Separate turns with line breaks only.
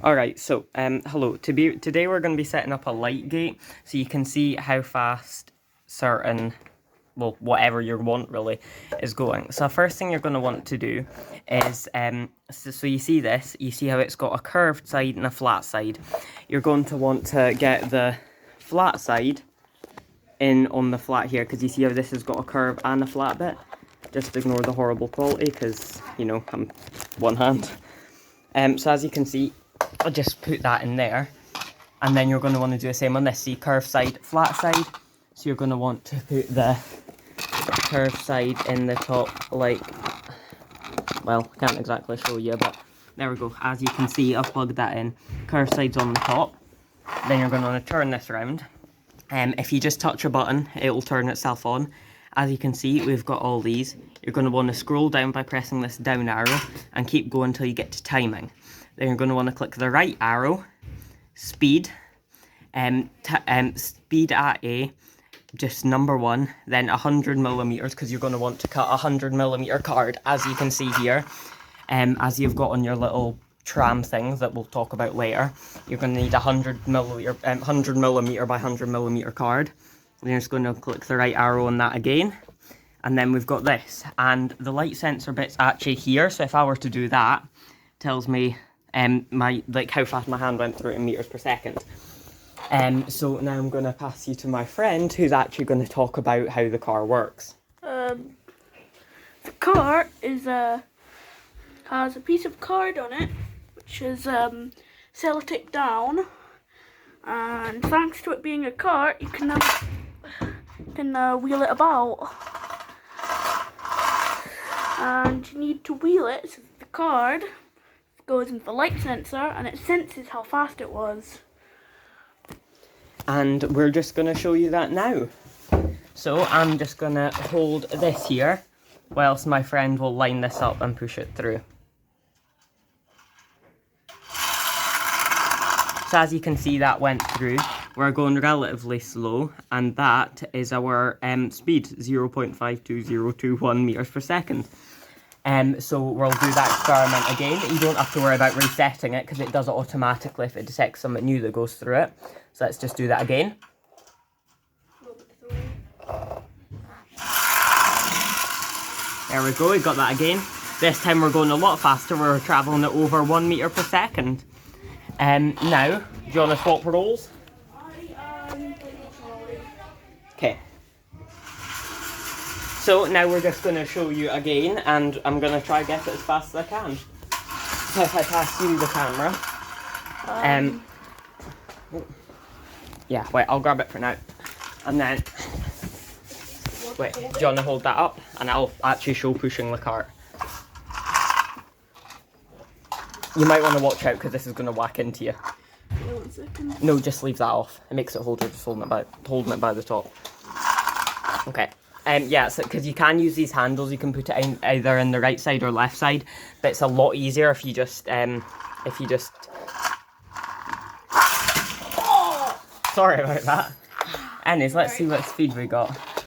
Alright, so, hello. Today we're going to be setting up a light gate, so you can see how fast certain, well, whatever you want, really, is going. So the first thing you're going to want to do is, so you see this, you see how it's got a curved side and a flat side. You're going to want to get the flat side in on the flat here, because you see how this has got a curve and a flat bit. Just ignore the horrible quality, because, you know, I'm one hand. So as you can see, I'll just put that in there, and then you're going to want to do the same on this. See, curved side, flat side. So you're going to want to put the curved side in the top, like, well, I can't exactly show you, but there we go. As you can see, I've plugged that in. Curved side's on the top. Then you're going to want to turn this around. If you just touch a button, it will turn itself on. As you can see, we've got all these. You're going to want to scroll down by pressing this down arrow and keep going until you get to timing. Then you're going to want to click the right arrow, speed, speed at A, just number 1, then 100 millimeters, because you're going to want to cut a 100 millimeter card, as you can see here, as you've got on your little tram things that we'll talk about later. You're going to need 100 millimeter by 100 millimeter card. Then you're just going to click the right arrow on that again. And then we've got this, and the light sensor bit's actually here, so if I were to do that, it tells me how fast my hand went through it in meters per second. So now I'm going to pass you to my friend, who's actually going to talk about how the car works.
The car is has a piece of card on it, which is sellotape down, and thanks to it being a cart, you can wheel it about, and you need to wheel it so that the card goes into the light sensor and it senses how fast it was.
And we're just going to show you that now. So I'm just going to hold this here whilst my friend will line this up and push it through. So as you can see, that went through. We're going relatively slow, and that is our speed, 0.52021 meters per second. So we'll do that experiment again. You don't have to worry about resetting it, because it does it automatically if it detects something new that goes through it. So let's just do that again. There we go, we got that again. This time we're going a lot faster. We're travelling at over 1 meter per second. Now, do you want to swap roles? Okay. So now we're just going to show you again, and I'm going to try to get it as fast as I can. So if I pass you the camera. Yeah, wait, I'll grab it for now. And then, wait, do you want to hold that up? And I'll actually show pushing the cart. You might want to watch out, because this is going to whack into you.
Wait 1 second.
No, just leave that off. It makes it harder, just holding it by the top. Okay. Yeah, so because you can use these handles, you can put it in either in the right side or left side, but it's a lot easier if you just Oh! Sorry about that. Anyways, let's see what speed we got.